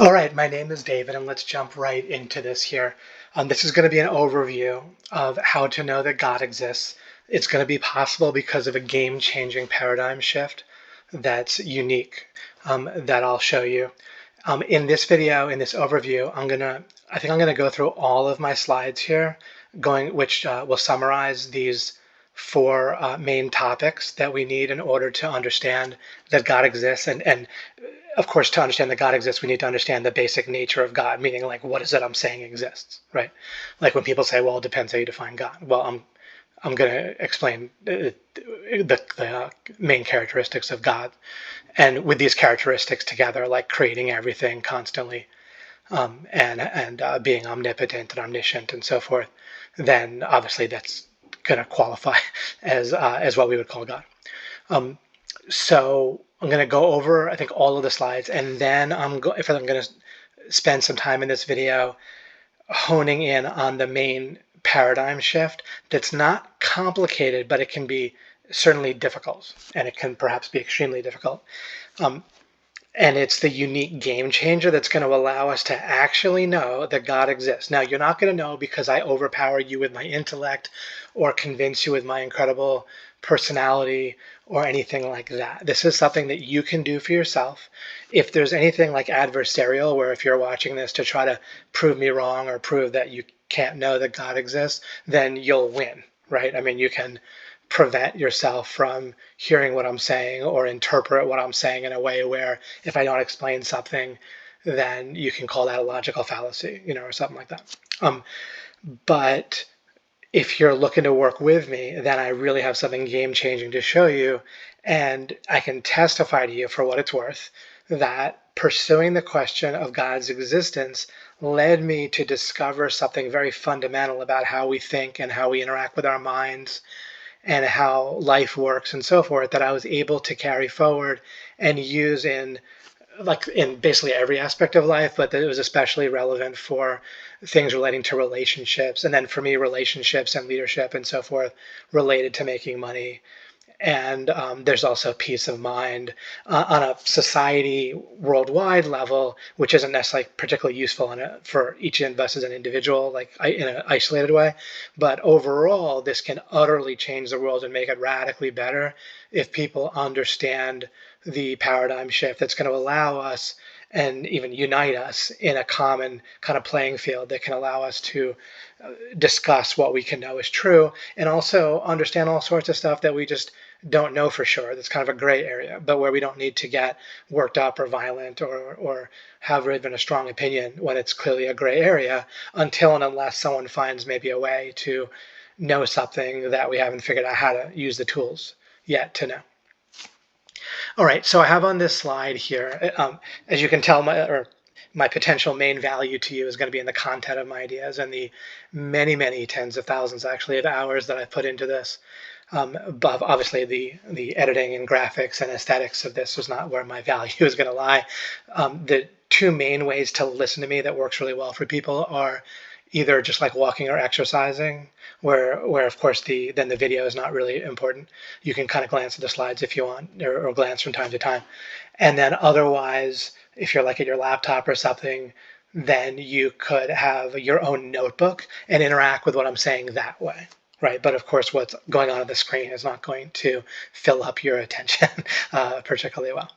All right, my name is David, and let's jump right into this here. This is going to be an overview of how to know that God exists. It's going to be possible because of a game-changing paradigm shift that's unique that I'll show you. In this video, in this overview, I think I'm gonna go through all of my slides here, which will summarize these four main topics that we need in order to understand that God exists. And of course, to understand that God exists, we need to understand the basic nature of God, meaning like, what is it I'm saying exists, right? Like when people say, well, it depends how you define God. Well, I'm going to explain the main characteristics of God, and with these characteristics together, like creating everything constantly, and being omnipotent and omniscient and so forth, then obviously that's going to qualify as what we would call God. So I'm going to go over, I think, all of the slides, and then if I'm going to spend some time in this video honing in on the main paradigm shift that's not complicated, but it can be certainly difficult, and it can perhaps be extremely difficult. And it's the unique game changer that's going to allow us to actually know that God exists. Now, you're not going to know because I overpower you with my intellect or convince you with my incredible personality or anything like that. This is something that you can do for yourself. If there's anything like adversarial, where if you're watching this to try to prove me wrong or prove that you can't know that God exists, then you'll win, right? I mean, you can prevent yourself from hearing what I'm saying or interpret what I'm saying in a way where if I don't explain something, then you can call that a logical fallacy, or something like that. But if you're looking to work with me, then I really have something game changing to show you. And I can testify to you for what it's worth that pursuing the question of God's existence led me to discover something very fundamental about how we think and how we interact with our minds and how life works and so forth, that I was able to carry forward and use in basically every aspect of life, but that it was especially relevant for things relating to relationships. And then for me, relationships and leadership and so forth related to making money. And there's also peace of mind on a society worldwide level, which isn't necessarily particularly useful for each of us as an individual, like in an isolated way. But overall, this can utterly change the world and make it radically better if people understand the paradigm shift that's going to allow us and even unite us in a common kind of playing field that can allow us to discuss what we can know is true and also understand all sorts of stuff that we just don't know for sure. That's kind of a gray area, but where we don't need to get worked up or violent or have even a strong opinion when it's clearly a gray area until and unless someone finds maybe a way to know something that we haven't figured out how to use the tools yet to know. All right, so I have on this slide here, as you can tell, my potential main value to you is going to be in the content of my ideas and the many, many tens of thousands, actually, of hours that I've put into this. But obviously, the editing and graphics and aesthetics of this is not where my value is going to lie. The two main ways to listen to me that works really well for people are either just like walking or exercising, where of course then the video is not really important. You can kind of glance at the slides if you want, or glance from time to time. And then otherwise, if you're like at your laptop or something, then you could have your own notebook and interact with what I'm saying that way. Right, but of course, what's going on the screen is not going to fill up your attention particularly well.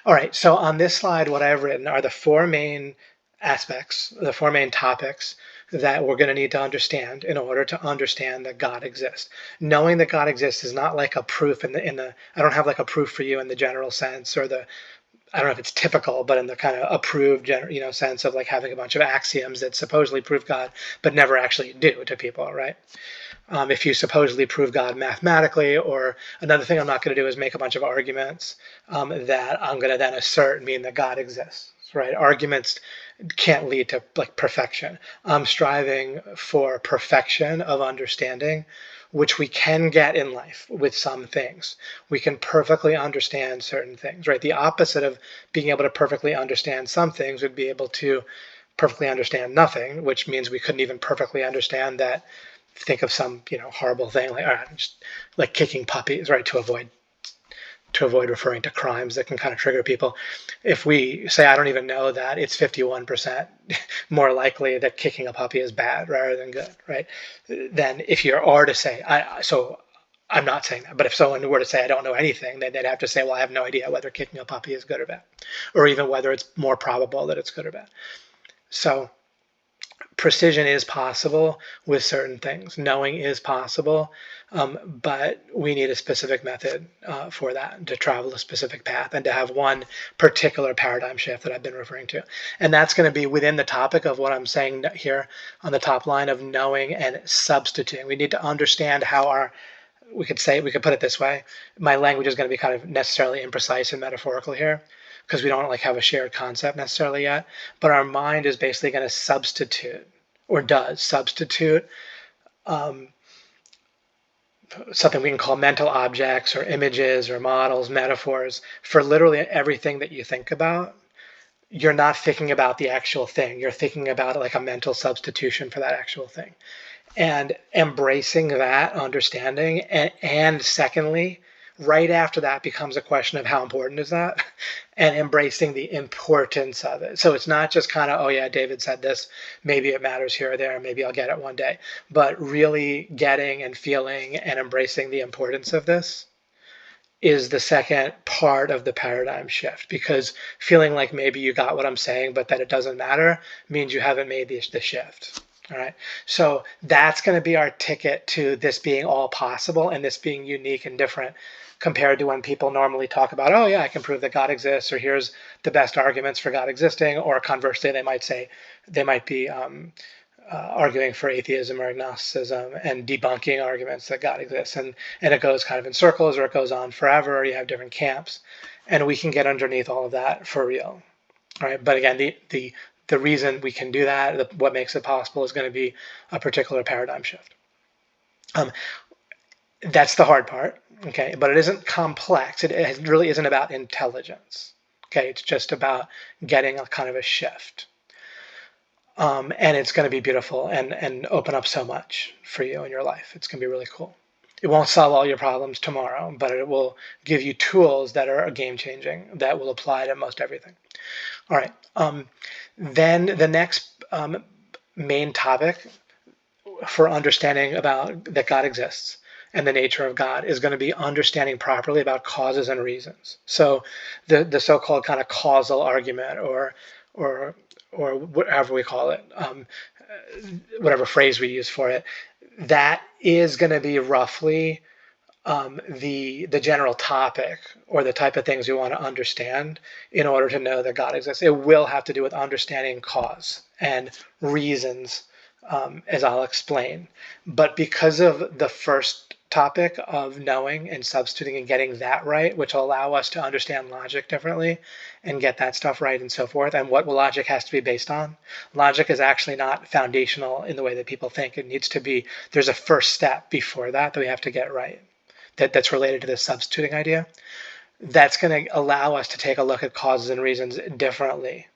All right, so on this slide, what I've written are the four main aspects, the four main topics that we're going to need to understand in order to understand that God exists. Knowing that God exists is not like a proof in the I don't have like a proof for you in the general sense, or I don't know if it's typical, but in the kind of approved, sense of like having a bunch of axioms that supposedly prove God, but never actually do to people, right? If you supposedly prove God mathematically, or another thing I'm not going to do is make a bunch of arguments that I'm going to then assert mean that God exists, right? Arguments can't lead to like perfection. I'm striving for perfection of understanding, which we can get in life with some things. We can perfectly understand certain things, right? The opposite of being able to perfectly understand some things would be able to perfectly understand nothing, which means we couldn't even perfectly understand that. Think of some, horrible thing like just like kicking puppies, right, to avoid to avoid referring to crimes that can kind of trigger people. If we say, I don't even know that, it's 51% more likely that kicking a puppy is bad rather than good, right? Then if you are to say, I'm not saying that, but if someone were to say, I don't know anything, then they'd have to say, well, I have no idea whether kicking a puppy is good or bad, or even whether it's more probable that it's good or bad. So precision is possible with certain things. Knowing is possible, but we need a specific method for that, to travel a specific path and to have one particular paradigm shift that I've been referring to. And that's going to be within the topic of what I'm saying here on the top line of knowing and substituting. We need to understand how we could put it this way. My language is going to be kind of necessarily imprecise and metaphorical here, because we don't have a shared concept necessarily yet, but our mind is basically going to substitute, or does substitute, something we can call mental objects or images or models, metaphors, for literally everything that you think about. You're not thinking about the actual thing. You're thinking about it like a mental substitution for that actual thing. And embracing that understanding, and secondly, right after that becomes a question of how important is that, and embracing the importance of it. So it's not just kind of, oh yeah, David said this, maybe it matters here or there, maybe I'll get it one day, but really getting and feeling and embracing the importance of this is the second part of the paradigm shift, because feeling like maybe you got what I'm saying but that it doesn't matter means you haven't made the shift. All right, so that's going to be our ticket to this being all possible and this being unique and different compared to when people normally talk about, oh yeah, I can prove that God exists, or here's the best arguments for God existing, or conversely, they might be arguing for atheism or agnosticism and debunking arguments that God exists, and it goes kind of in circles, or it goes on forever, or you have different camps, and we can get underneath all of that for real. All right, but again, the reason we can do that, what makes it possible, is going to be a particular paradigm shift. That's the hard part, okay? But it isn't complex. It really isn't about intelligence, okay? It's just about getting a kind of a shift. And it's going to be beautiful and open up so much for you in your life. It's going to be really cool. It won't solve all your problems tomorrow, but it will give you tools that are game-changing, that will apply to most everything. All right. Then the next main topic for understanding about that God exists and the nature of God is going to be understanding properly about causes and reasons. So the so-called kind of causal argument, or whatever we call it, whatever phrase we use for it, that is going to be roughly the general topic, or the type of things we want to understand in order to know that God exists. It will have to do with understanding cause and reasons, as I'll explain. But because of the first topic of knowing and substituting and getting that right, which will allow us to understand logic differently and get that stuff right and so forth, and what logic has to be based on. Logic is actually not foundational in the way that people think. It needs to be, there's a first step before that we have to get right. That's related to the substituting idea. That's going to allow us to take a look at causes and reasons differently.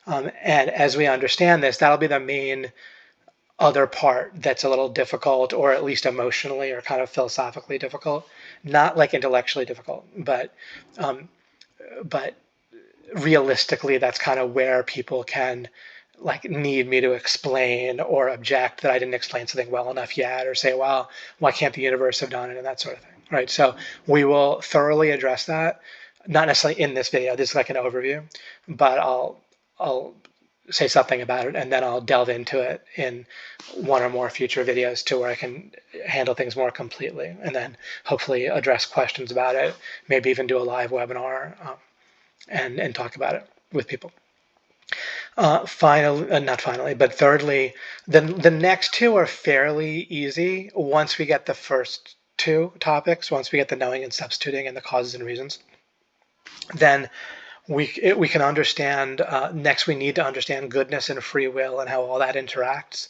And as we understand this, that'll be the main other part that's a little difficult, or at least emotionally or kind of philosophically difficult. Not like intellectually difficult, but realistically, that's kind of where people can need me to explain or object that I didn't explain something well enough yet, or say, well, why can't the universe have done it, and that sort of thing, right? So we will thoroughly address that, not necessarily in this video. This is like an overview, but I'll say something about it, and then I'll delve into it in one or more future videos to where I can handle things more completely, and then hopefully address questions about it, maybe even do a live webinar, and talk about it with people. Not finally, but thirdly, the next two are fairly easy once we get the first two topics, once we get the knowing and substituting and the causes and reasons. Then we can understand, next we need to understand goodness and free will and how all that interacts,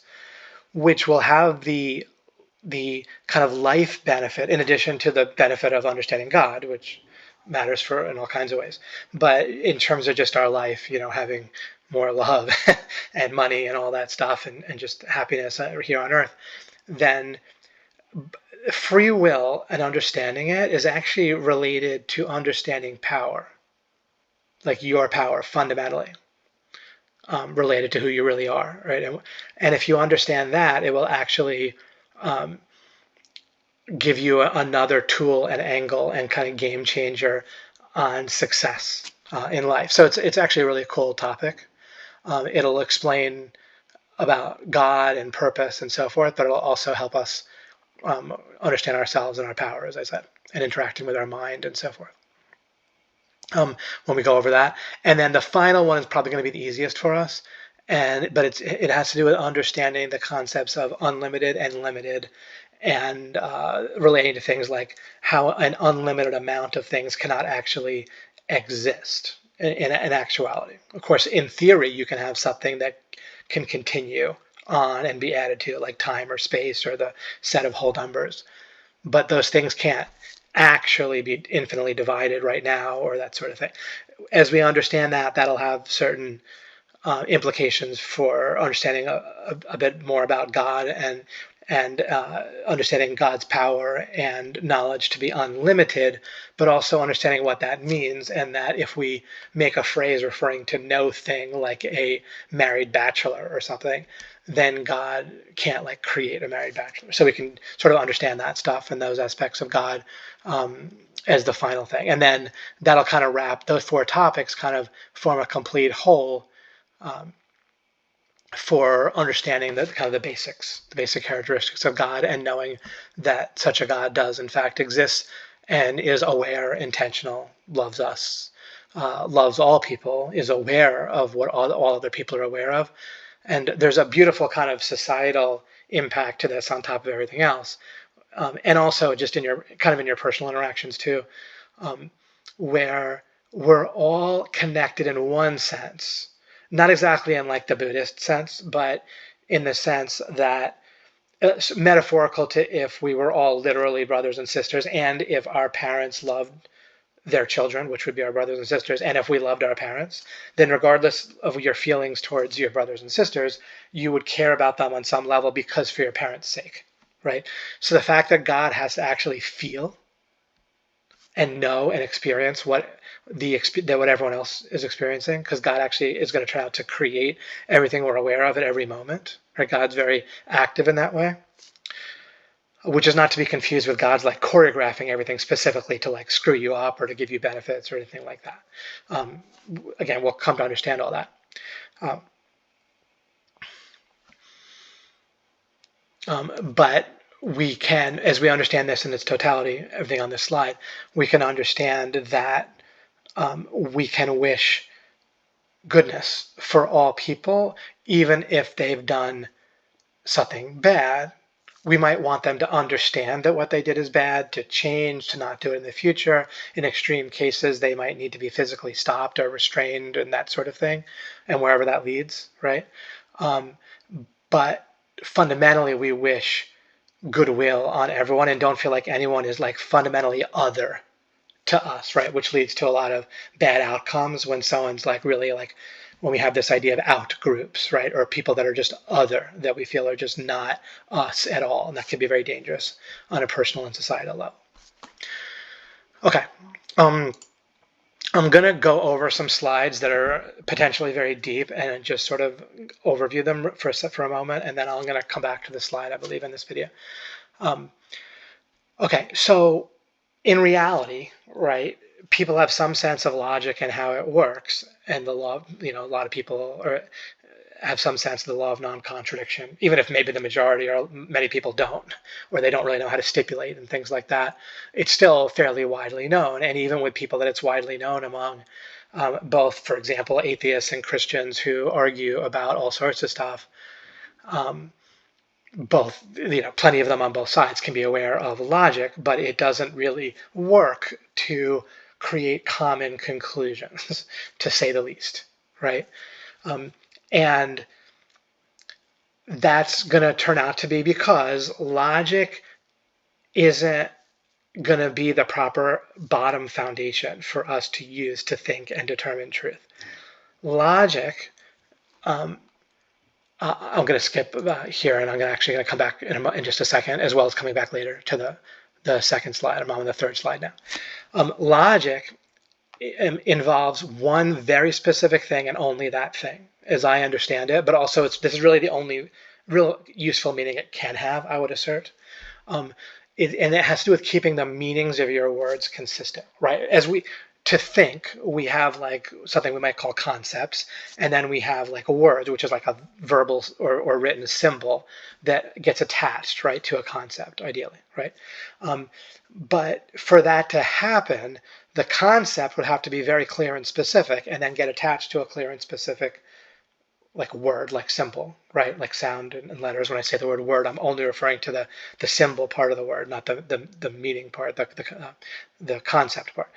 which will have the kind of life benefit, in addition to the benefit of understanding God, which matters for in all kinds of ways. But in terms of just our life, having more love and money and all that stuff, and just happiness here on earth, then free will and understanding it is actually related to understanding power, like your power fundamentally, related to who you really are, right? And if you understand that, it will actually um, give you another tool and angle and kind of game changer on success in life. So it's actually a really cool topic. It'll explain about God and purpose and so forth, but it'll also help us understand ourselves and our power, as I said, and interacting with our mind and so forth. When we go over that, and then the final one is probably going to be the easiest for us, but it has to do with understanding the concepts of unlimited and limited, and relating to things like how an unlimited amount of things cannot actually exist in actuality. Of course, in theory, you can have something that can continue on and be added to, like time or space or the set of whole numbers. But those things can't actually be infinitely divided right now or that sort of thing. As we understand that, that'll have certain implications for understanding a bit more about God and understanding God's power and knowledge to be unlimited, but also understanding what that means, and that if we make a phrase referring to no thing like a married bachelor or something, then God can't like create a married bachelor. So we can sort of understand that stuff and those aspects of God as the final thing. And then that'll kind of wrap those four topics, kind of form a complete whole for understanding the kind of the basics, the basic characteristics of God, and knowing that such a God does in fact exist and is aware, intentional, loves us, loves all people, is aware of what all other people are aware of. And there's a beautiful kind of societal impact to this on top of everything else. And also just in your personal interactions too, where we're all connected in one sense, not exactly in like the Buddhist sense, but in the sense that metaphorical to if we were all literally brothers and sisters, and if our parents loved their children, which would be our brothers and sisters, and if we loved our parents, then regardless of your feelings towards your brothers and sisters, you would care about them on some level because for your parents' sake, right? So the fact that God has to actually feel and know and experience what everyone else is experiencing, because God actually is going to try out to create everything we're aware of at every moment. Right? God's very active in that way, which is not to be confused with God's like choreographing everything specifically to like screw you up or to give you benefits or anything like that. Again, we'll come to understand all that. But we can, as we understand this in its totality, everything on this slide, we can understand that we can wish goodness for all people, even if they've done something bad. We might want them to understand that what they did is bad, to change, to not do it in the future. In extreme cases, they might need to be physically stopped or restrained and that sort of thing, and wherever that leads, right? But fundamentally, we wish goodwill on everyone and don't feel like anyone is like fundamentally other to us, right? Which leads to a lot of bad outcomes when someone's like really like, when we have this idea of out groups, right? Or people that are just other, that we feel are just not us at all. And that can be very dangerous on a personal and societal level. Okay. I'm going to go over some slides that are potentially very deep and just sort of overview them for a moment. And then I'm going to come back to the slide, I believe, in this video. Okay, so in reality, right, people have some sense of logic and how it works, and the law, a lot of people have some sense of the law of non-contradiction, even if maybe the majority or many people don't, or they don't really know how to stipulate and things like that. It's still fairly widely known, and even with people that it's widely known among, both, for example, atheists and Christians who argue about all sorts of stuff, both, plenty of them on both sides can be aware of logic, but it doesn't really work to create common conclusions, to say the least, right? And that's going to turn out to be because logic isn't going to be the proper bottom foundation for us to use to think and determine truth. Logic I'm going to skip here, and I'm actually going to come back in just a second, as well as coming back later to the second slide. I'm on the third slide now. Logic involves one very specific thing and only that thing, as I understand it. But also, this is really the only real useful meaning it can have, I would assert. And it has to do with keeping the meanings of your words consistent, right? To think, we have like something we might call concepts, and then we have like a word, which is like a verbal or written symbol that gets attached, right, to a concept, ideally, right? But for that to happen, the concept would have to be very clear and specific, and then get attached to a clear and specific like word, like symbol, right? Like sound and letters. When I say the word word, I'm only referring to the symbol part of the word, not the meaning part, the concept part.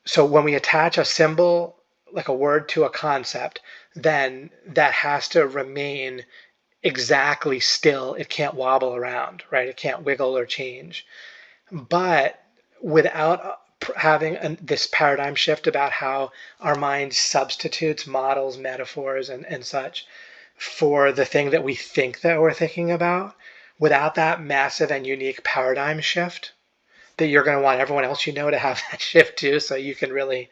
So when we attach a symbol, like a word, to a concept, then that has to remain exactly still. It can't wobble around, right? It can't wiggle or change. But without having this paradigm shift about how our mind substitutes models, metaphors, and such for the thing that we think that we're thinking about, without that massive and unique paradigm shift, that you're going to want everyone else you know to have that shift too, so you can really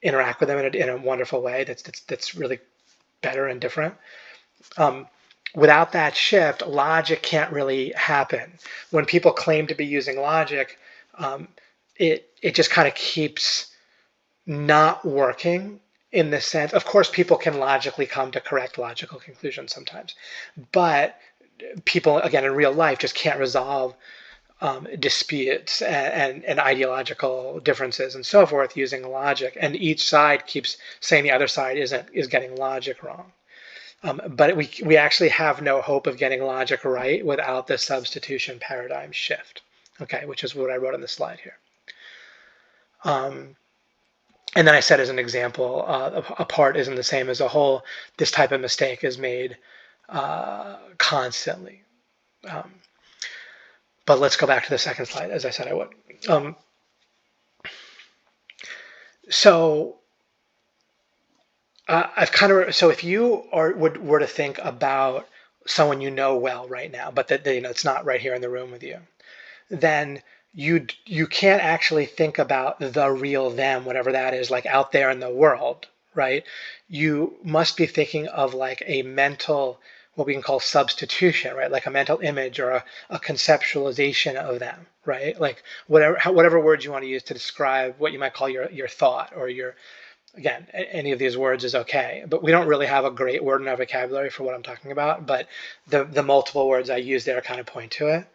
interact with them in a wonderful way that's really better and different. Without that shift, logic can't really happen. When people claim to be using logic, it just kind of keeps not working in the sense. Of course, people can logically come to correct logical conclusions sometimes, but people, again, in real life just can't resolve disputes and ideological differences and so forth using logic, and each side keeps saying the other side is getting logic wrong. But we actually have no hope of getting logic right without the substitution paradigm shift, okay, which is what I wrote on the slide here. And then I said, as an example, a part isn't the same as a whole. This type of mistake is made constantly. But let's go back to the second slide, as I said I would. So if you were to think about someone you know well right now, but that it's not right here in the room with you, then you can't actually think about the real them, whatever that is, like out there in the world, right? You must be thinking of like a mental, what we can call substitution, right? Like a mental image or a conceptualization of them, right? Like whatever words you want to use to describe what you might call your thought or your, again, any of these words is okay, but we don't really have a great word in our vocabulary for what I'm talking about, but the multiple words I use there kind of point to it.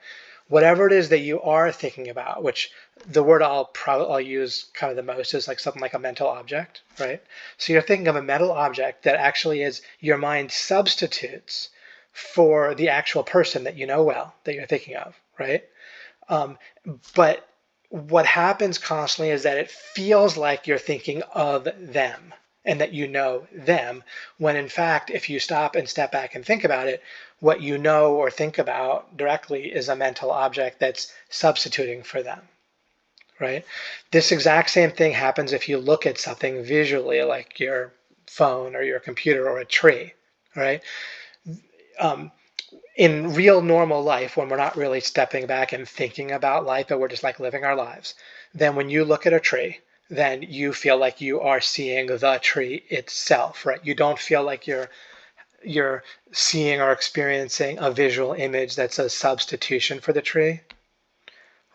Whatever it is that you are thinking about, which the word I'll use kind of the most is like something like a mental object, right? So you're thinking of a mental object that actually is your mind substitutes for the actual person that you know well, that you're thinking of, right? But what happens constantly is that it feels like you're thinking of them and that you know them, when in fact, if you stop and step back and think about it, what you know or think about directly is a mental object that's substituting for them, right? This exact same thing happens if you look at something visually, like your phone or your computer or a tree, right? In real normal life, when we're not really stepping back and thinking about life, but we're just like living our lives, then when you look at a tree, then you feel like you are seeing the tree itself, right? You don't feel like you're seeing or experiencing a visual image that's a substitution for the tree,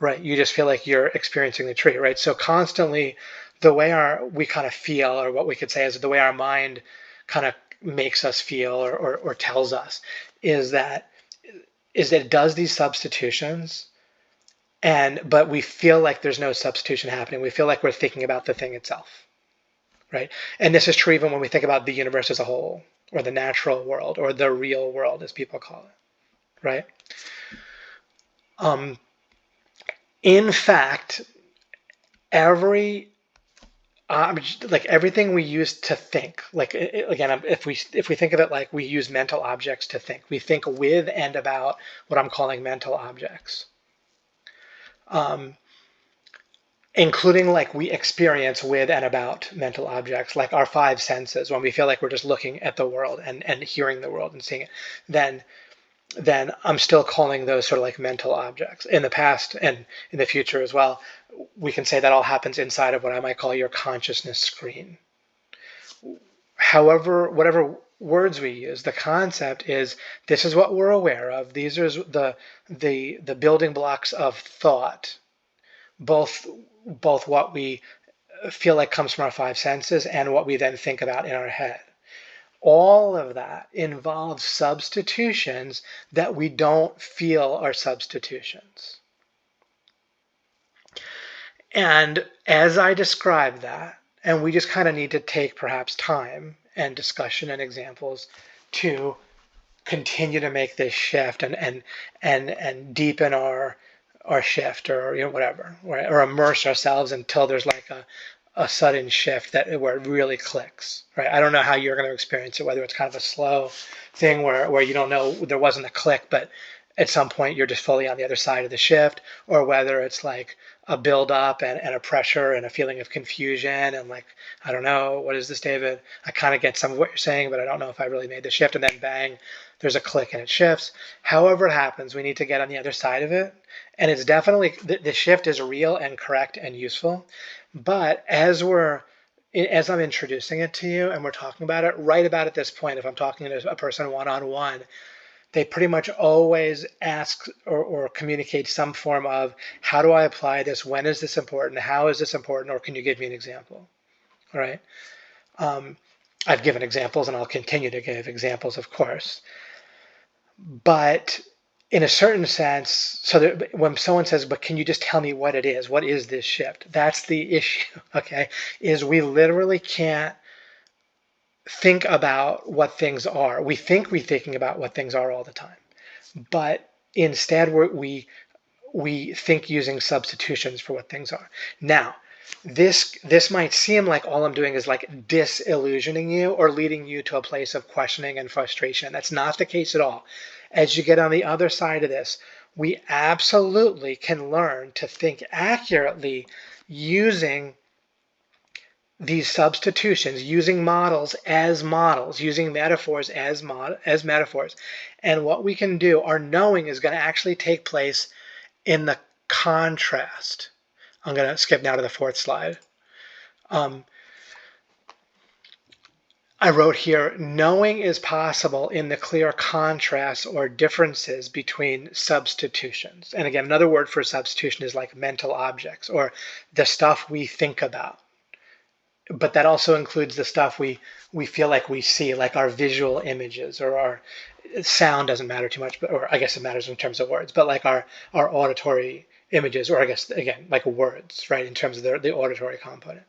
right? You just feel like you're experiencing the tree, right? So constantly, the way we kind of feel, or what we could say is the way our mind kind of makes us feel or tells us, is that it does these substitutions, but we feel like there's no substitution happening. We feel like we're thinking about the thing itself, right? And this is true even when we think about the universe as a whole, or the natural world, or the real world, as people call it, right? In fact, everything we use to think, like again, if we think of it like we use mental objects to think, we think with and about what I'm calling mental objects. including like we experience with and about mental objects, like our five senses, when we feel like we're just looking at the world and hearing the world and seeing it, then I'm still calling those sort of like mental objects. In the past and in the future as well, we can say that all happens inside of what I might call your consciousness screen. However, whatever words we use, the concept is this is what we're aware of. These are the building blocks of thought, both what we feel like comes from our five senses and what we then think about in our head. All of that involves substitutions that we don't feel are substitutions. And as I describe that, and we just kind of need to take perhaps time and discussion and examples to continue to make this shift and deepen our shift, or whatever, or immerse ourselves until there's like a sudden shift where it really clicks, right? I don't know how you're going to experience it, whether it's kind of a slow thing where you don't know, there wasn't a click, but at some point you're just fully on the other side of the shift, or whether it's like a build up and a pressure and a feeling of confusion and like, I don't know, what is this, David? I kind of get some of what you're saying, but I don't know if I really made the shift, and then bang, there's a click and it shifts. However it happens, we need to get on the other side of it. And it's definitely, the shift is real and correct and useful. But as I'm introducing it to you and we're talking about it, right about at this point, if I'm talking to a person one-on-one, they pretty much always ask or communicate some form of, how do I apply this? When is this important? How is this important? Or can you give me an example? All right. I've given examples and I'll continue to give examples, of course. But in a certain sense, so that when someone says, but can you just tell me what it is? What is this shift? That's the issue, okay? Is we literally can't think about what things are. We think we're thinking about what things are all the time, but instead we think using substitutions for what things are. Now, this might seem like all I'm doing is like disillusioning you or leading you to a place of questioning and frustration. That's not the case at all. As you get on the other side of this, we absolutely can learn to think accurately using these substitutions, using models, using metaphors as metaphors. And what we can do, our knowing is going to actually take place in the contrast. I'm going to skip now to the fourth slide. I wrote here, knowing is possible in the clear contrasts or differences between substitutions. And again, another word for substitution is like mental objects, or the stuff we think about. But that also includes the stuff we feel like we see, like our visual images, or our sound doesn't matter too much, or I guess it matters in terms of words, but like our auditory images, or I guess, again, like words, right, in terms of the auditory component.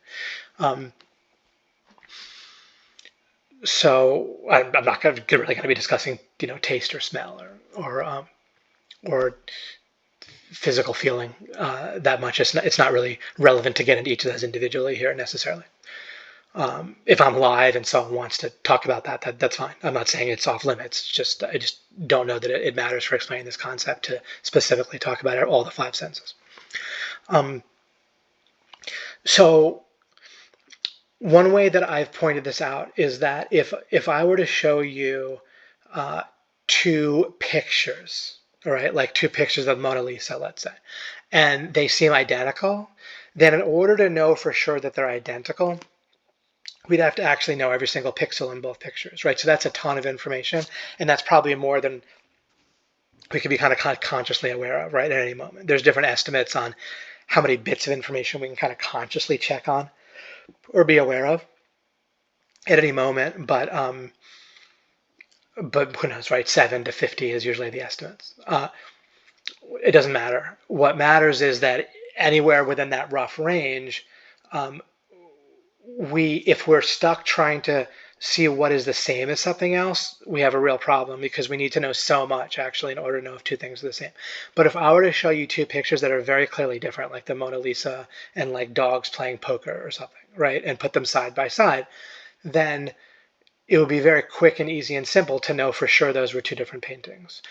So I'm not really going to be discussing, taste or smell or physical feeling that much. It's not really relevant to get into each of those individually here necessarily. If I'm live and someone wants to talk about that's fine. I'm not saying it's off limits. I just don't know that it matters for explaining this concept to specifically talk about all the five senses. So one way that I've pointed this out is that if I were to show you two pictures, all right, like two pictures of Mona Lisa, let's say, and they seem identical, then in order to know for sure that they're identical, we'd have to actually know every single pixel in both pictures, right? So that's a ton of information, and that's probably more than we could be kind of consciously aware of, right, at any moment. There's different estimates on how many bits of information we can kind of consciously check on or be aware of at any moment, but who knows, right? 7 to 50 is usually the estimates. It doesn't matter. What matters is that anywhere within that rough range, if we're stuck trying to see what is the same as something else, we have a real problem, because we need to know so much actually in order to know if two things are the same. But if I were to show you two pictures that are very clearly different, like the Mona Lisa and like dogs playing poker or something, right, and put them side by side, then it would be very quick and easy and simple to know for sure those were two different paintings.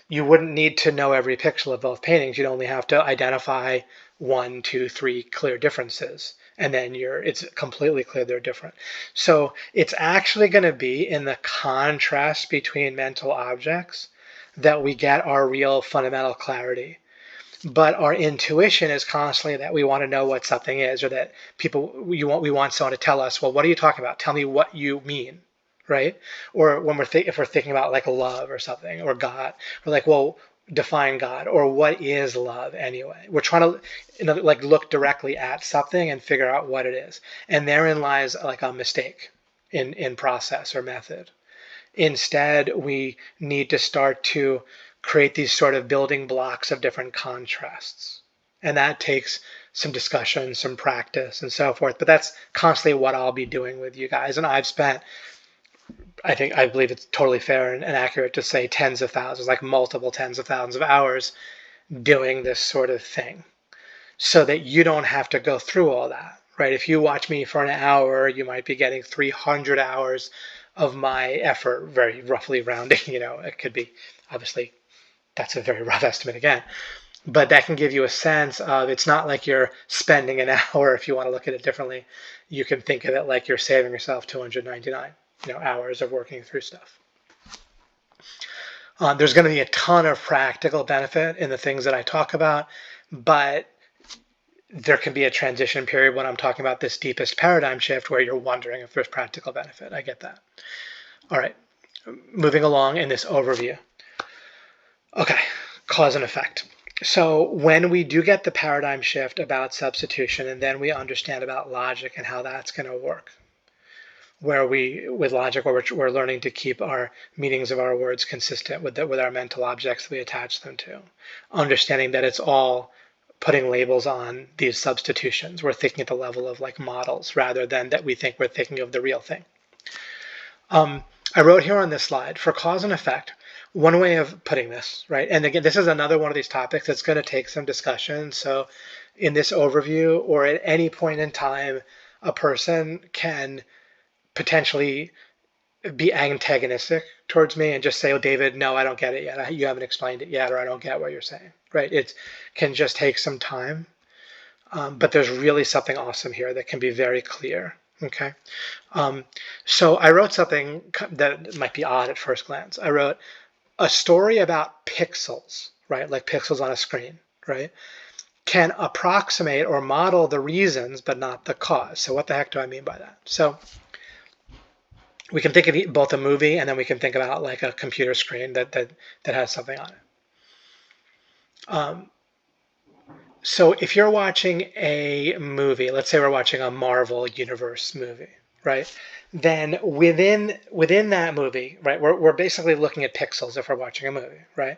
You wouldn't need to know every pixel of both paintings. You'd only have to identify 1, 2, 3 clear differences, and then it's completely clear they're different. So it's actually going to be in the contrast between mental objects that we get our real fundamental clarity. But our intuition is constantly that we want to know what something is, or that we want someone to tell us, well, what are you talking about? Tell me what you mean, right? Or when if we're thinking about like love or something, or God, we're like, well, define God, or what is love anyway? We're trying to like look directly at something and figure out what it is, and therein lies like a mistake in process or method. Instead, we need to start to create these sort of building blocks of different contrasts. And that takes some discussion, some practice, and so forth. But that's constantly what I'll be doing with you guys. And I've spent, I believe it's totally fair and accurate to say tens of thousands, like multiple tens of thousands of hours doing this sort of thing, so that you don't have to go through all that, right? If you watch me for an hour, you might be getting 300 hours of my effort, very roughly rounding. It could be, obviously, that's a very rough estimate again, but that can give you a sense of, it's not like you're spending an hour. If you want to look at it differently, you can think of it like you're saving yourself 299 hours of working through stuff. There's going to be a ton of practical benefit in the things that I talk about, but there can be a transition period when I'm talking about this deepest paradigm shift where you're wondering if there's practical benefit. I get that. All right, moving along in this overview. Okay, cause and effect. So when we do get the paradigm shift about substitution, and then we understand about logic and how that's going to work, with logic, where we're learning to keep our meanings of our words consistent with our mental objects that we attach them to, understanding that it's all putting labels on these substitutions. We're thinking at the level of like models rather than that we think we're thinking of the real thing. I wrote here on this slide, for cause and effect, one way of putting this, right? And again, this is another one of these topics that's going to take some discussion. So in this overview, or at any point in time, a person can potentially be antagonistic towards me and just say, oh, David, no, I don't get it yet. You haven't explained it yet, or I don't get what you're saying, right? It can just take some time. But there's really something awesome here that can be very clear. Okay. So I wrote something that might be odd at first glance. I wrote a story about pixels, right? Like pixels on a screen, right? Can approximate or model the reasons, but not the cause. So what the heck do I mean by that? So we can think of both a movie, and then we can think about like a computer screen that has something on it. So if you're watching a movie, let's say we're watching a Marvel Universe movie, right? Then within that movie, right, we're basically looking at pixels if we're watching a movie, right?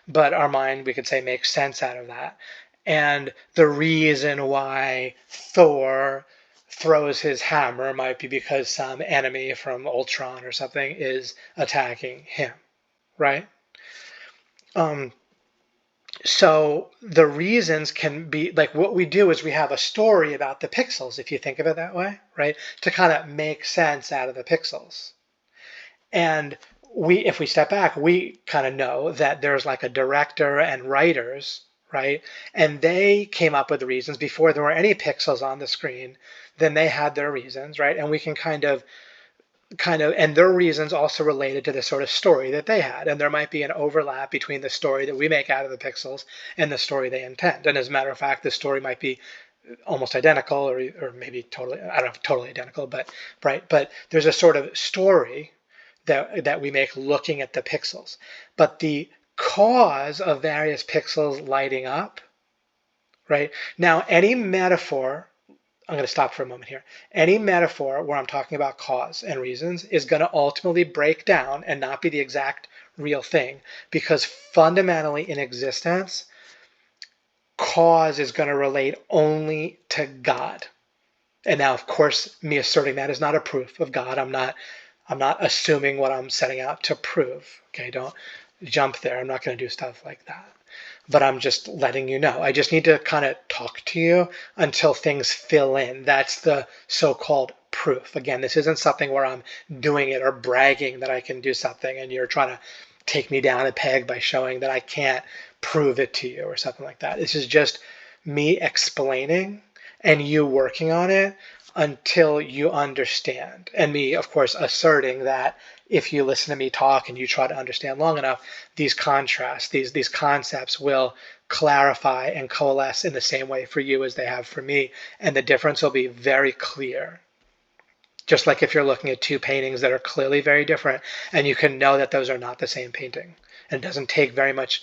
But our mind, we could say, makes sense out of that. And the reason why Thor throws his hammer might be because some enemy from Ultron or something is attacking him, right? So the reasons can be like, what we do is we have a story about the pixels, if you think of it that way, right? To kind of make sense out of the pixels. And if we step back, we kind of know that there's like a director and writers, right? And they came up with the reasons before there were any pixels on the screen. Then they had their reasons, right? And we can kind of, and their reasons also related to the sort of story that they had. And there might be an overlap between the story that we make out of the pixels and the story they intend. And as a matter of fact, the story might be almost identical, or maybe totally, I don't know if totally identical, but right. But there's a sort of story that we make looking at the pixels. But the cause of various pixels lighting up, right? Now, any metaphor, I'm going to stop for a moment here. Any metaphor where I'm talking about cause and reasons is going to ultimately break down and not be the exact real thing, because fundamentally in existence, cause is going to relate only to God. And now, of course, me asserting that is not a proof of God. I'm not assuming what I'm setting out to prove. Okay, don't jump there. I'm not going to do stuff like that. But I'm just letting you know. I just need to kind of talk to you until things fill in. That's the so-called proof. Again, this isn't something where I'm doing it or bragging that I can do something and you're trying to take me down a peg by showing that I can't prove it to you or something like that. This is just me explaining and you working on it until you understand. And me, of course, asserting that if you listen to me talk and you try to understand long enough, these contrasts, these concepts will clarify and coalesce in the same way for you as they have for me. And the difference will be very clear. Just like if you're looking at two paintings that are clearly very different, and you can know that those are not the same painting. And it doesn't take very much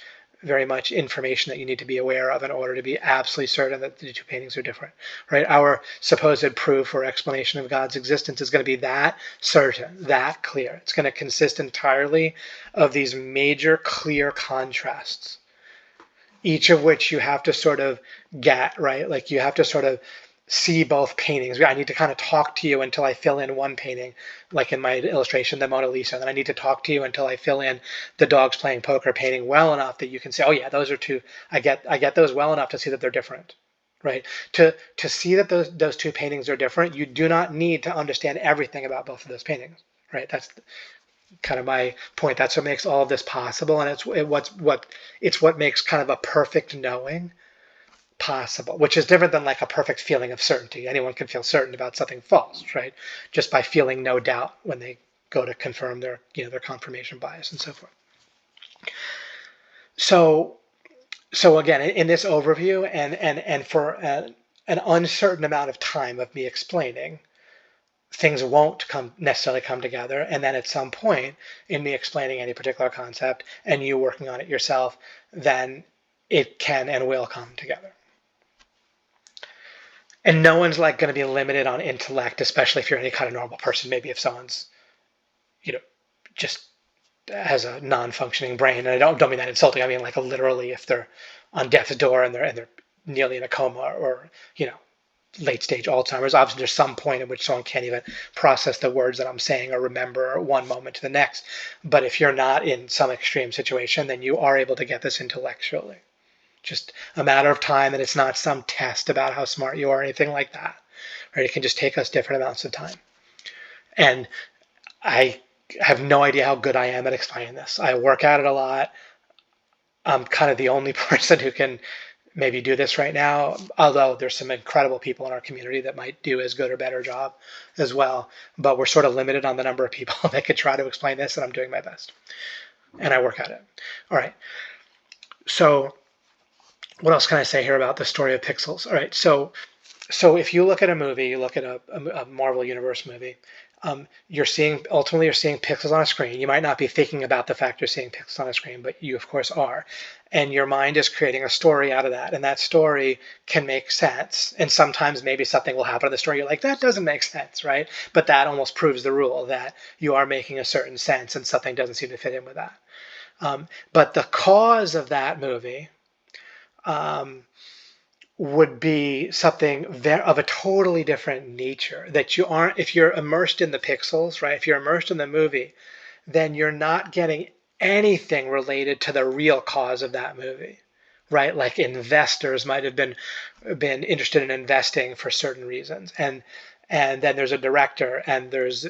information that you need to be aware of in order to be absolutely certain that the two paintings are different, right? Our supposed proof or explanation of God's existence is going to be that certain, that clear. It's going to consist entirely of these major clear contrasts, each of which you have to sort of get, right? Like you have to sort of see both paintings. I need to kind of talk to you until I fill in one painting, like in my illustration, the Mona Lisa. And then I need to talk to you until I fill in the dogs playing poker painting well enough that you can say, oh yeah, those are two. I get those well enough to see that they're different, right? To see that those two paintings are different, you do not need to understand everything about both of those paintings, right? That's kind of my point. That's what makes all of this possible, and it's what makes kind of a perfect knowing possible, which is different than like a perfect feeling of certainty. Anyone can feel certain about something false, right? Just by feeling no doubt when they go to confirm their confirmation bias and so forth. So again, in this overview and for an uncertain amount of time of me explaining, things won't necessarily come together. And then at some point in me explaining any particular concept and you working on it yourself, then it can and will come together. And no one's like going to be limited on intellect, especially if you're any kind of normal person. Maybe if someone's, just has a non-functioning brain. And I don't mean that insulting. I mean like literally if they're on death's door and they're nearly in a coma or, late stage Alzheimer's. Obviously, there's some point in which someone can't even process the words that I'm saying or remember one moment to the next. But if you're not in some extreme situation, then you are able to get this intellectually. Just a matter of time, and it's not some test about how smart you are or anything like that. Right? It can just take us different amounts of time. And I have no idea how good I am at explaining this. I work at it a lot. I'm kind of the only person who can maybe do this right now, although there's some incredible people in our community that might do as good or better job as well. But we're sort of limited on the number of people that could try to explain this, and I'm doing my best. And I work at it. All right. So what else can I say here about the story of pixels? All right. So if you look at a movie, you look at a Marvel Universe movie, you're seeing pixels on a screen. You might not be thinking about the fact you're seeing pixels on a screen, but you of course are. And your mind is creating a story out of that. And that story can make sense. And sometimes maybe something will happen in the story. You're like, that doesn't make sense, right? But that almost proves the rule that you are making a certain sense and something doesn't seem to fit in with that. But the cause of that movie would be something of a totally different nature that you aren't, if you're immersed in the pixels, right? If you're immersed in the movie, then you're not getting anything related to the real cause of that movie, right? Like investors might have been interested in investing for certain reasons. And then there's a director and there's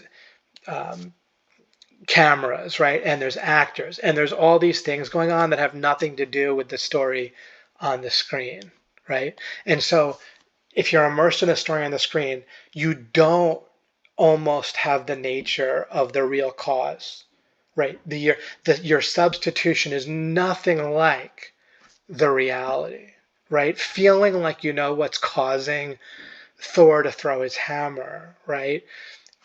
cameras, right? And there's actors and there's all these things going on that have nothing to do with the story on the screen. Right? And so if you're immersed in a story on the screen, you don't almost have the nature of the real cause, right? Your substitution is nothing like the reality, right? Feeling like you know what's causing Thor to throw his hammer, right,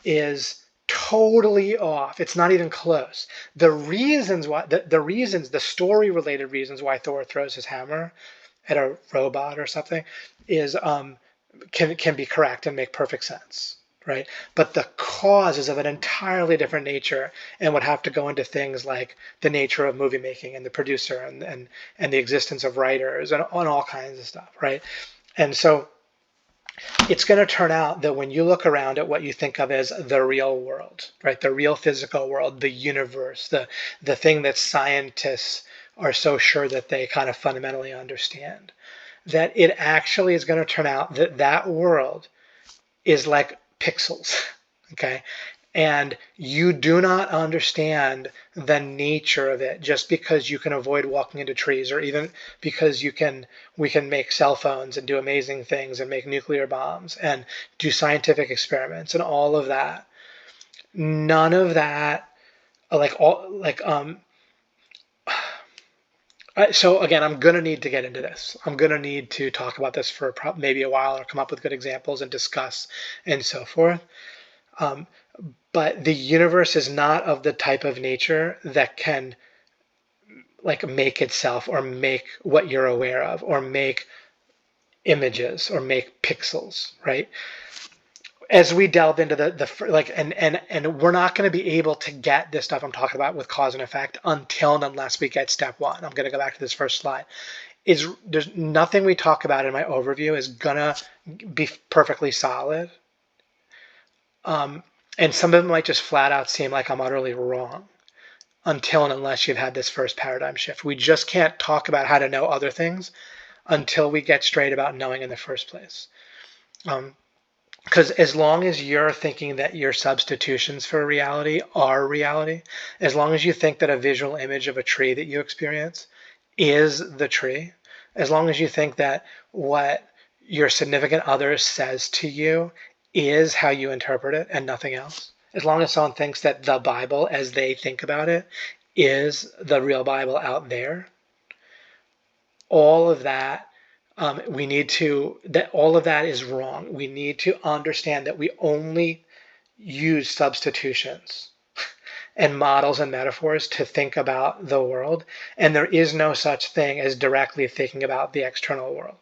is totally off. It's not even close. The reasons why, the story-related reasons why Thor throws his hammer at a robot or something is can be correct and make perfect sense, right? But the cause is of an entirely different nature and would have to go into things like the nature of movie making and the producer and the existence of writers and on all kinds of stuff, right? And so it's going to turn out that when you look around at what you think of as the real world, right, the real physical world, the universe, the thing that scientists are so sure that they kind of fundamentally understand, that it actually is going to turn out that that world is like pixels, okay? And you do not understand the nature of it just because you can avoid walking into trees, or even because we can make cell phones and do amazing things and make nuclear bombs and do scientific experiments and all of that. None of that, so again, I'm going to need to get into this. I'm going to need to talk about this for maybe a while, or come up with good examples and discuss and so forth. But the universe is not of the type of nature that can make itself, or make what you're aware of, or make images, or make pixels, right? As we delve into and we're not going to be able to get this stuff I'm talking about with cause and effect until and unless we get step one. I'm going to go back to this first slide. There's nothing we talk about in my overview is gonna be perfectly solid. And some of them might just flat out seem like I'm utterly wrong until and unless you've had this first paradigm shift. We just can't talk about how to know other things until we get straight about knowing in the first place. Because as long as you're thinking that your substitutions for reality are reality, as long as you think that a visual image of a tree that you experience is the tree, as long as you think that what your significant other says to you is how you interpret it and nothing else, as long as someone thinks that the Bible, as they think about it, is the real Bible out there, all of that, all of that is wrong. We need to understand that we only use substitutions and models and metaphors to think about the world, and there is no such thing as directly thinking about the external world.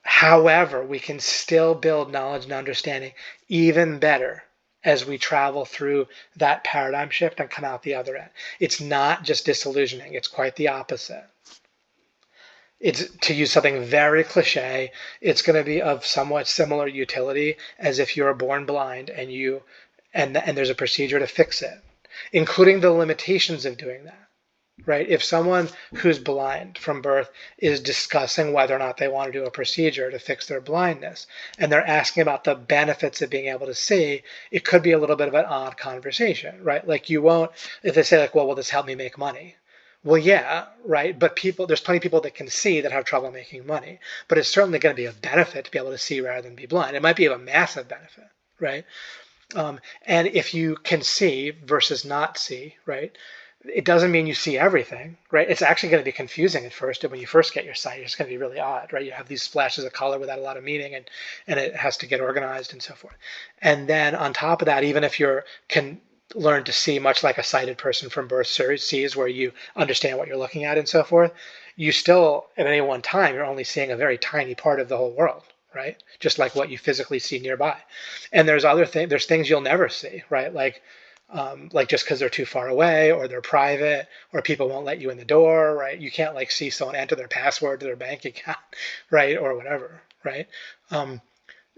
However, we can still build knowledge and understanding even better as we travel through that paradigm shift and come out the other end. It's not just disillusioning, it's quite the opposite. It's, to use something very cliche, it's going to be of somewhat similar utility as if you were born blind and there's a procedure to fix it, including the limitations of doing that. Right? If someone who's blind from birth is discussing whether or not they want to do a procedure to fix their blindness, and they're asking about the benefits of being able to see, it could be a little bit of an odd conversation, right? Like you won't, if they say like, well, will this help me make money? Well, yeah, right. But there's plenty of people that can see that have trouble making money, but it's certainly going to be a benefit to be able to see rather than be blind. It might be a massive benefit, right? And if you can see versus not see, right? It doesn't mean you see everything, right? It's actually going to be confusing at first. And when you first get your sight, it's going to be really odd, right? You have these flashes of color without a lot of meaning, and it has to get organized and so forth. And then on top of that, even if you can learn to see much like a sighted person from birth sees, where you understand what you're looking at and so forth, you still, at any one time, you're only seeing a very tiny part of the whole world, right? Just like what you physically see nearby. And there's there's things you'll never see, right? Like just because they're too far away, or they're private, or people won't let you in the door, right? You can't like see someone enter their password to their bank account, right? Or whatever, right?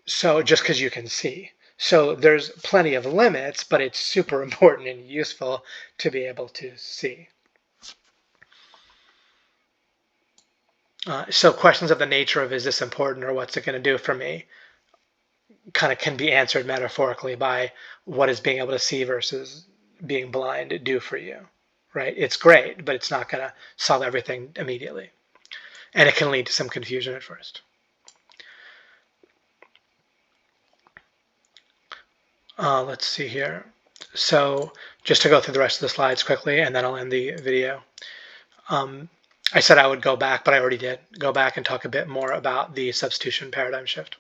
So just because you can see. So there's plenty of limits, but it's super important and useful to be able to see. So questions of the nature of, is this important, or what's it going to do for me, kind of can be answered metaphorically by what is being able to see versus being blind do for you, right? It's great, but it's not going to solve everything immediately. And it can lead to some confusion at first. Let's see here. So just to go through the rest of the slides quickly, and then I'll end the video. I said I would go back, but I already did. Go back and talk a bit more about the substitution paradigm shift.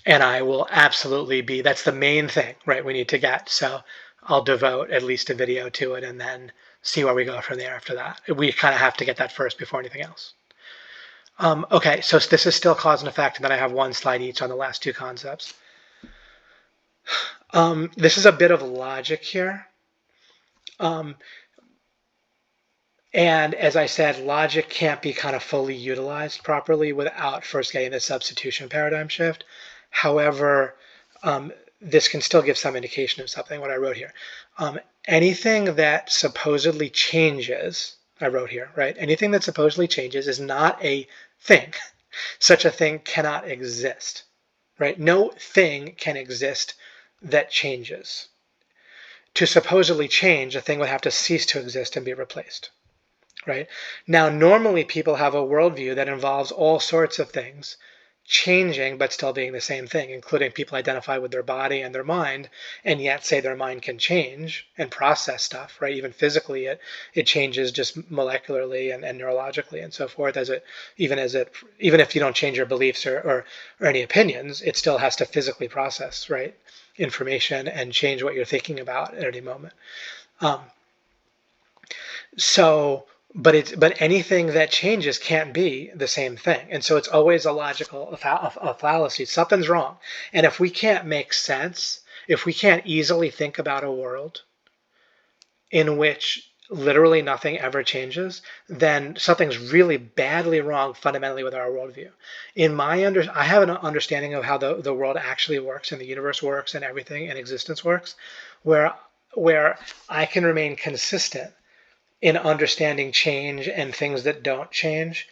And I will absolutely that's the main thing, right, we need to get. So I'll devote at least a video to it and then see where we go from there after that. We kind of have to get that first before anything else. Okay, so this is still cause and effect, and then I have one slide each on the last two concepts. This is a bit of logic here. And as I said, logic can't be kind of fully utilized properly without first getting the substitution paradigm shift. However, this can still give some indication of something, what I wrote here. Anything that supposedly changes, I wrote here, right? Anything that supposedly changes is not a thing. Such a thing cannot exist, right? No thing can exist that changes. To supposedly change, a thing would have to cease to exist and be replaced, right? Now, normally people have a worldview that involves all sorts of things changing but still being the same thing, including people identify with their body and their mind and yet say their mind can change and process stuff, right? Even physically it changes just molecularly and neurologically and so forth, even if you don't change your beliefs or any opinions, it still has to physically process, right, information and change what you're thinking about at any moment. Um, so, but anything that changes can't be the same thing, and so it's always a fallacy. Something's wrong, and if we can't make sense, if we can't easily think about a world in which literally nothing ever changes, then something's really badly wrong fundamentally with our worldview. I have an understanding of how the world actually works and the universe works and everything and existence works, where where I can remain consistent in understanding change and things that don't change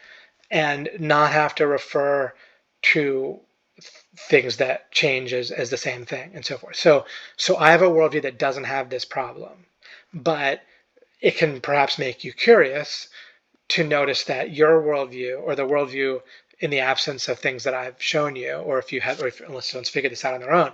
and not have to refer to things that change as the same thing and so forth. So I have a worldview that doesn't have this problem, but it can perhaps make you curious to notice that your worldview or the worldview in the absence of things that I've shown you, or if someone's figured this out on their own,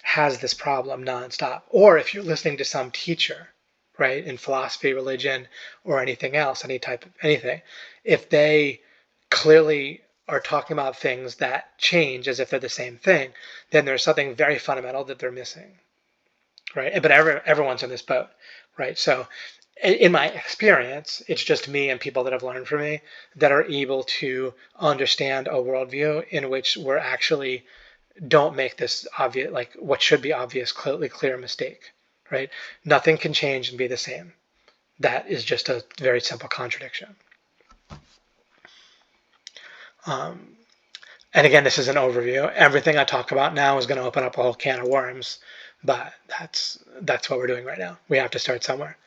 has this problem nonstop. Or if you're listening to some teacher, right, in philosophy, religion, or anything else, any type of anything, if they clearly are talking about things that change as if they're the same thing, then there's something very fundamental that they're missing, right? But everyone's in this boat, right? So in my experience, it's just me and people that have learned from me that are able to understand a worldview in which we're actually don't make this obvious, like what should be obvious, clear mistake, right? Nothing can change and be the same. That is just a very simple contradiction. And again, this is an overview. Everything I talk about now is going to open up a whole can of worms, but that's what we're doing right now. We have to start somewhere.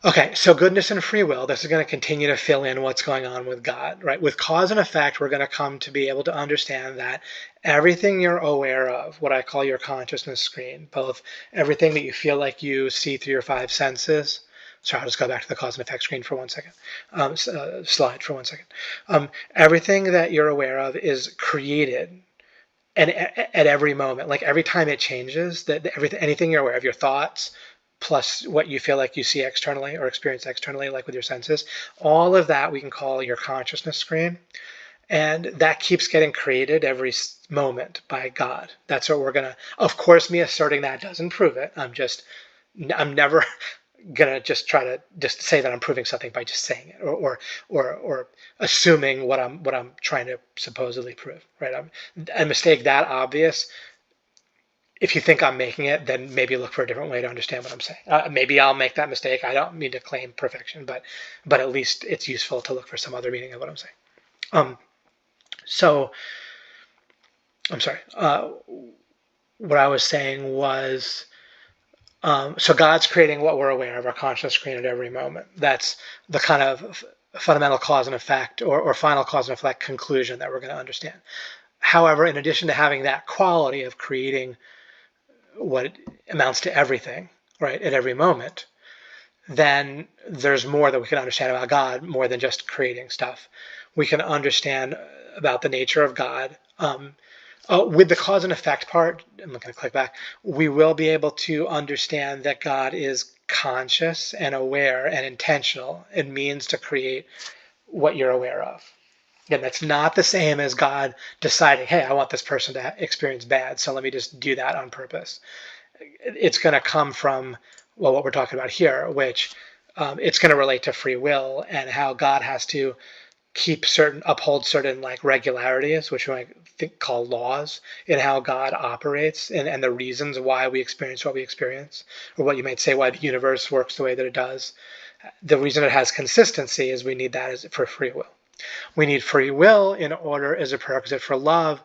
Okay, so goodness and free will, this is going to continue to fill in what's going on with God, right? With cause and effect, we're going to come to be able to understand that everything you're aware of, what I call your consciousness screen, both everything that you feel like you see through your five senses. Sorry, I'll just go back to the cause and effect screen for 1 second. Slide for 1 second. Everything that you're aware of is created and at every moment, like every time it changes, anything you're aware of, your thoughts, plus what you feel like you see externally or experience externally, like with your senses, all of that we can call your consciousness screen. And that keeps getting created every moment by God. That's what we're going to, of course, me asserting that doesn't prove it. I'm never going to just try to just say that I'm proving something by just saying it or assuming what I'm trying to supposedly prove, right? A mistake that obvious, if you think I'm making it, then maybe look for a different way to understand what I'm saying. Maybe I'll make that mistake. I don't mean to claim perfection, but at least it's useful to look for some other meaning of what I'm saying. So I'm sorry. What I was saying was, so God's creating what we're aware of, our conscious screen at every moment. That's the kind of fundamental cause and effect or final cause and effect conclusion that we're going to understand. However, in addition to having that quality of creating what amounts to everything, right, at every moment, then there's more that we can understand about God, more than just creating stuff. We can understand about the nature of God. With the cause and effect part, I'm not going to click back, we will be able to understand that God is conscious and aware and intentional. It means to create what you're aware of. Again, that's not the same as God deciding, hey, I want this person to experience bad, so let me just do that on purpose. It's going to come from, well, what we're talking about here, which it's going to relate to free will and how God has to uphold certain like regularities, which we might call laws, in how God operates and the reasons why we experience what we experience, or what you might say why the universe works the way that it does. The reason it has consistency is we need that for free will. We need free will in order as a prerequisite for love.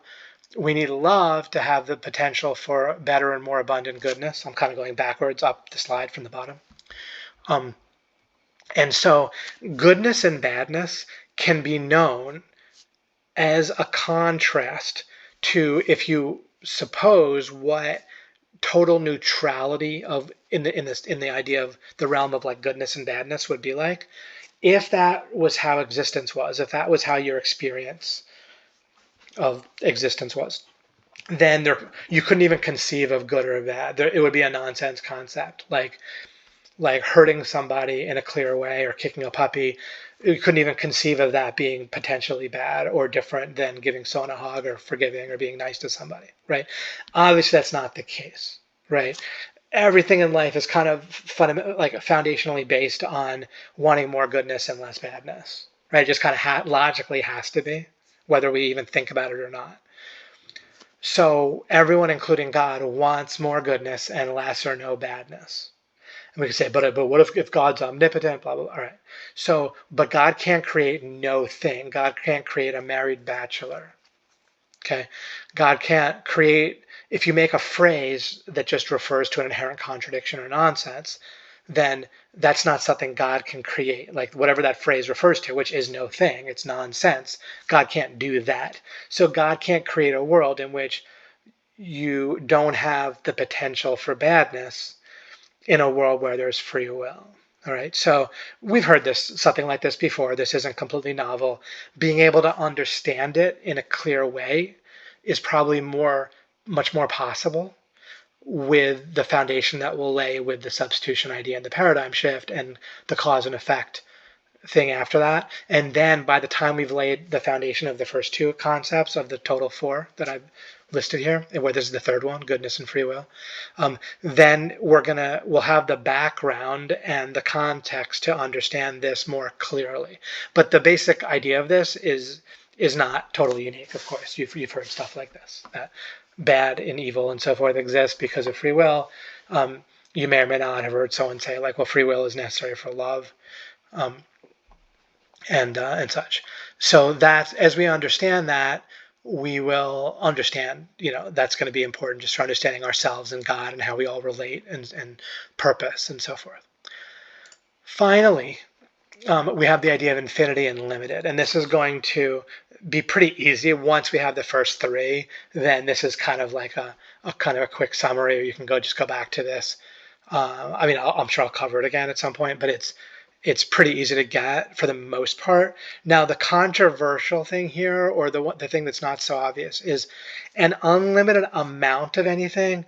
We need love to have the potential for better and more abundant goodness. I'm kind of going backwards up the slide from the bottom. And so goodness and badness can be known as a contrast to, if you suppose what total neutrality of in the idea of the realm of like goodness and badness would be like, if that was how existence was, if that was how your experience of existence was, then you couldn't even conceive of good or bad. It would be a nonsense concept, like hurting somebody in a clear way or kicking a puppy. You couldn't even conceive of that being potentially bad or different than giving someone a hug or forgiving or being nice to somebody, right? Obviously, that's not the case, right? Everything in life is kind of like foundationally based on wanting more goodness and less badness, right? It just kind of logically has to be, whether we even think about it or not. So everyone, including God, wants more goodness and less or no badness. And we can say, but what if God's omnipotent, blah, blah, blah. All right. So, but God can't create no thing. God can't create a married bachelor. Okay. God can't create, if you make a phrase that just refers to an inherent contradiction or nonsense, then that's not something God can create. Like whatever that phrase refers to, which is no thing, it's nonsense. God can't do that. So God can't create a world in which you don't have the potential for badness in a world where there's free will. All right, so we've heard something like this before. This isn't completely novel. Being able to understand it in a clear way is probably much more possible with the foundation that will lay with the substitution idea and the paradigm shift and the cause and effect thing after that. And then by the time we've laid the foundation of the first two concepts of the total four that I've listed here, and where this is the third one, goodness and free will, then we'll have the background and the context to understand this more clearly. But the basic idea of this is not totally unique, of course. You've heard stuff like this, that bad and evil and so forth exist because of free will. You may or may not have heard someone say, like, well, free will is necessary for love. And such. So that, as we understand that, we will understand, that's going to be important just for understanding ourselves and God and how we all relate and purpose and so forth. Finally, we have the idea of infinity and limited, and this is going to be pretty easy once we have the first three. Then this is kind of like a kind of a quick summary, or you can just go back to this. I'm sure I'll cover it again at some point, but it's pretty easy to get for the most part. Now, the controversial thing here, or the thing that's not so obvious, is an unlimited amount of anything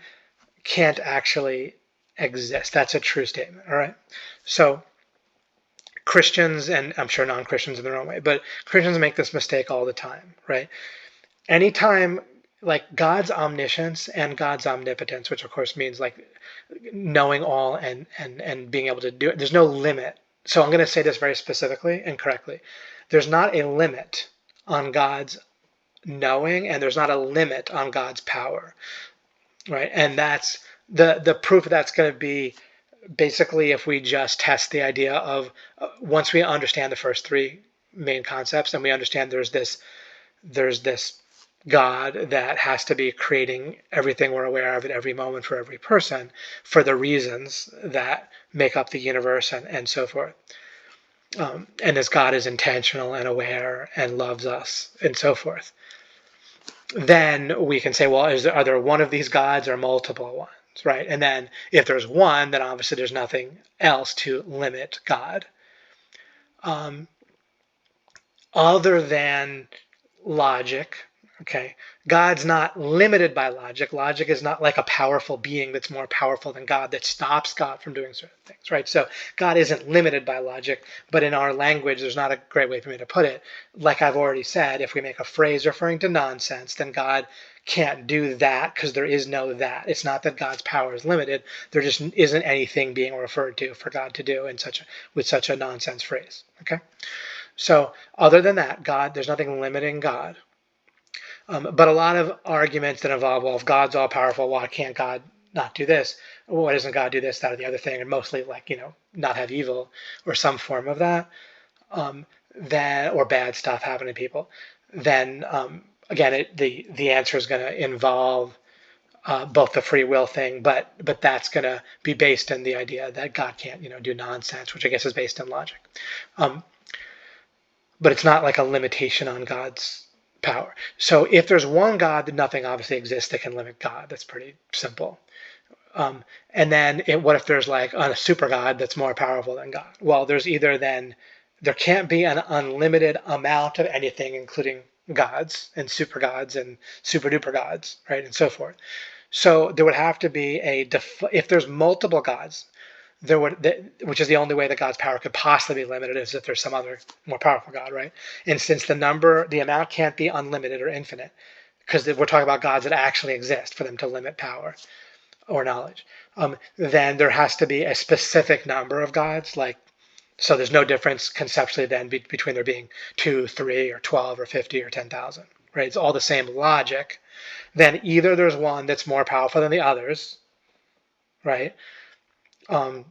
can't actually exist. That's a true statement, all right? So Christians, and I'm sure non-Christians in their own way, but Christians make this mistake all the time, right? Anytime, like God's omniscience and God's omnipotence, which of course means like knowing all and being able to do it, there's no limit. So I'm going to say this very specifically and correctly. There's not a limit on God's knowing, and there's not a limit on God's power, right? And that's the proof of that's going to be basically if we just test the idea of once we understand the first three main concepts and we understand there's this God that has to be creating everything we're aware of at every moment for every person for the reasons that make up the universe and so forth. And this God is intentional and aware and loves us and so forth. Then we can say, well, are there one of these gods or multiple ones, right? And then if there's one, then obviously there's nothing else to limit God. Other than logic, okay, God's not limited by logic. Logic is not like a powerful being that's more powerful than God that stops God from doing certain things, right? So God isn't limited by logic, but in our language, there's not a great way for me to put it. Like I've already said, if we make a phrase referring to nonsense, then God can't do that because there is no that. It's not that God's power is limited. There just isn't anything being referred to for God to do with such a nonsense phrase, okay? So other than that, God, there's nothing limiting God. But a lot of arguments that involve, well, if God's all powerful, why can't God not do this? Why doesn't God do this, that, or the other thing? And mostly like, not have evil or some form of that, or bad stuff happen to people. Then again, the answer is going to involve both the free will thing, but that's going to be based in the idea that God can't, do nonsense, which I guess is based in logic. But it's not like a limitation on God's power. So if there's one God, then nothing obviously exists that can limit God. That's pretty simple. And then what if there's like a super God that's more powerful than God? Well, there's either then there can't be an unlimited amount of anything, including gods and super duper gods, right, and so forth. So there would have to be if there's multiple gods, which is the only way that God's power could possibly be limited, is if there's some other more powerful God, right? And since the amount can't be unlimited or infinite, because we're talking about gods that actually exist for them to limit power or knowledge, then there has to be a specific number of gods, so there's no difference conceptually then between there being 2, 3, or 12, or 50, or 10,000, right? It's all the same logic. Then either there's one that's more powerful than the others, right? Or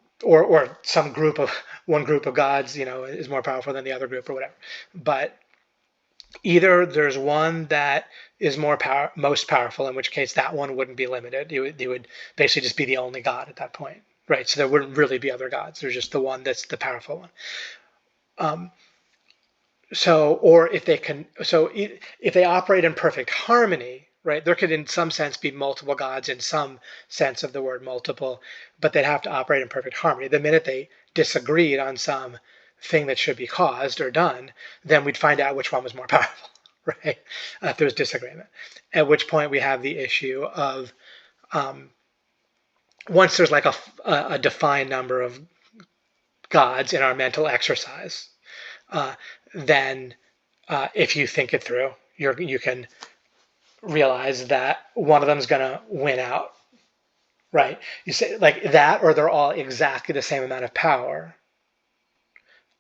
one group of gods, is more powerful than the other group or whatever. But either there's one that is most powerful, in which case that one wouldn't be limited. You would basically just be the only God at that point, right? So there wouldn't really be other gods. There's just the one that's the powerful one. If they operate in perfect harmony, right, there could in some sense be multiple gods in some sense of the word multiple, but they'd have to operate in perfect harmony. The minute they disagreed on some thing that should be caused or done, then we'd find out which one was more powerful, right? If there was disagreement. At which point we have the issue of once there's like a defined number of gods in our mental exercise, then if you think it through, you can realize that one of them is going to win out, right? You say like that, or they're all exactly the same amount of power.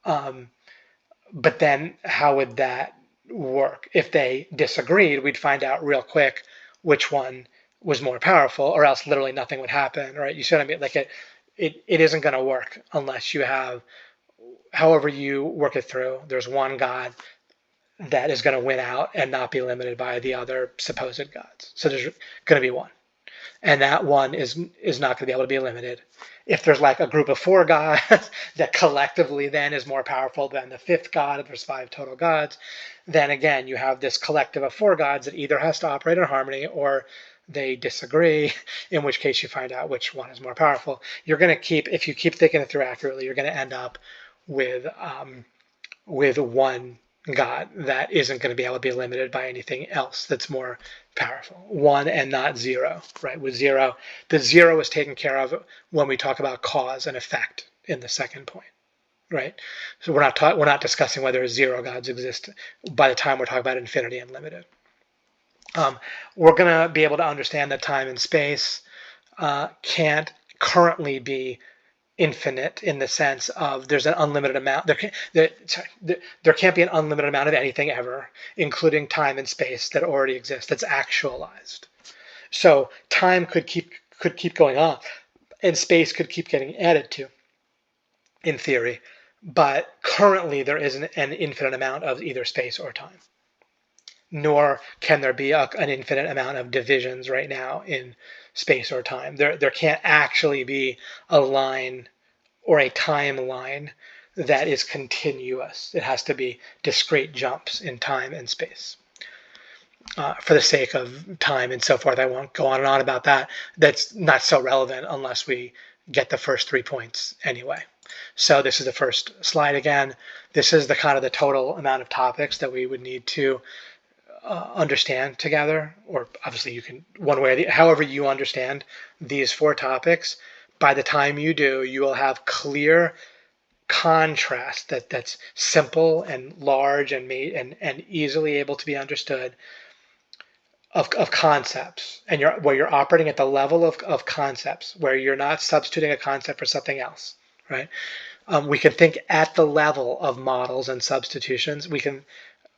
But then how would that work? If they disagreed, we'd find out real quick which one was more powerful, or else literally nothing would happen, right? You see what I mean? Like it isn't going to work unless you have, however you work it through, there's one God that is going to win out and not be limited by the other supposed gods. So there's going to be one. And that one is not going to be able to be limited. If there's like a group of 4 gods that collectively then is more powerful than the 5th god, if there's 5 total gods, then again, you have this collective of 4 gods that either has to operate in harmony or they disagree, in which case you find out which one is more powerful. If you keep thinking it through accurately, you're going to end up with one God that isn't going to be able to be limited by anything else that's more powerful. 1 and not 0, right? With 0, the 0 is taken care of when we talk about cause and effect in the second point, right? So we're not discussing whether 0 gods exist by the time we're talking about infinity and limited. We're going to be able to understand that time and space can't currently be infinite in the sense of there's an unlimited amount. There can't be an unlimited amount of anything ever, including time and space that already exists, that's actualized. So time could keep going on, and space could keep getting added to, in theory. But currently there isn't an infinite amount of either space or time. Nor can there be an infinite amount of divisions right now in space or time. There can't actually be a line or a timeline that is continuous. It has to be discrete jumps in time and space. For the sake of time and so forth, I won't go on and on about that. That's not so relevant unless we get the first 3 points anyway. So this is the first slide again. This is the kind of the total amount of topics that we would need to understand together, or obviously you can one way or the however you understand these 4 topics. By the time you do, you will have clear contrast that's simple and large and easily able to be understood of concepts, and where you're operating at the level of concepts, where you're not substituting a concept for something else, right? We can think at the level of models and substitutions. We can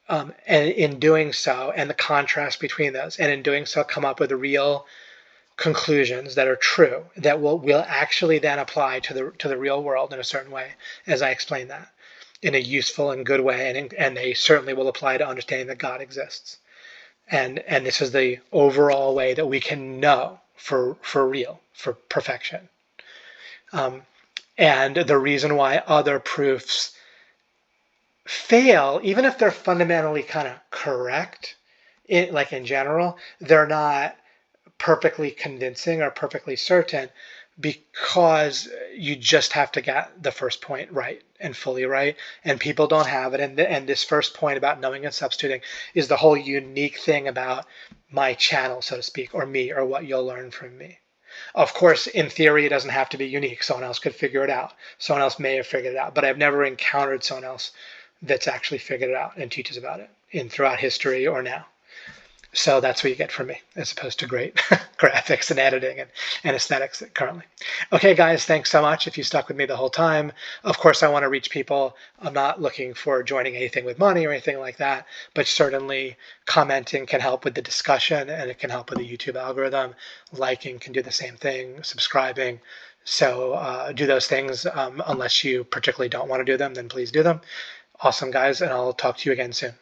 and in doing so, and the contrast between those, and in doing so, come up with real conclusions that are true, that will actually then apply to the real world in a certain way, as I explained that, in a useful and good way, and they certainly will apply to understanding that God exists. And this is the overall way that we can know for real, for perfection. And the reason why other proofs fail, even if they're fundamentally kind of correct, like in general, they're not perfectly convincing or perfectly certain, because you just have to get the first point right and fully right, and people don't have it. And this first point about knowing and substituting is the whole unique thing about my channel, so to speak, or me, or what you'll learn from me. Of course, in theory, it doesn't have to be unique. Someone else could figure it out. Someone else may have figured it out, but I've never encountered someone else that's actually figured it out and teaches about it in throughout history or now. So that's what you get from me, as opposed to great graphics and editing and aesthetics currently. Okay, guys, thanks so much if you stuck with me the whole time. Of course, I want to reach people. I'm not looking for joining anything with money or anything like that, but certainly commenting can help with the discussion, and it can help with the YouTube algorithm. Liking can do the same thing, subscribing. So do those things. Unless you particularly don't want to do them, then please do them. Awesome, guys, and I'll talk to you again soon.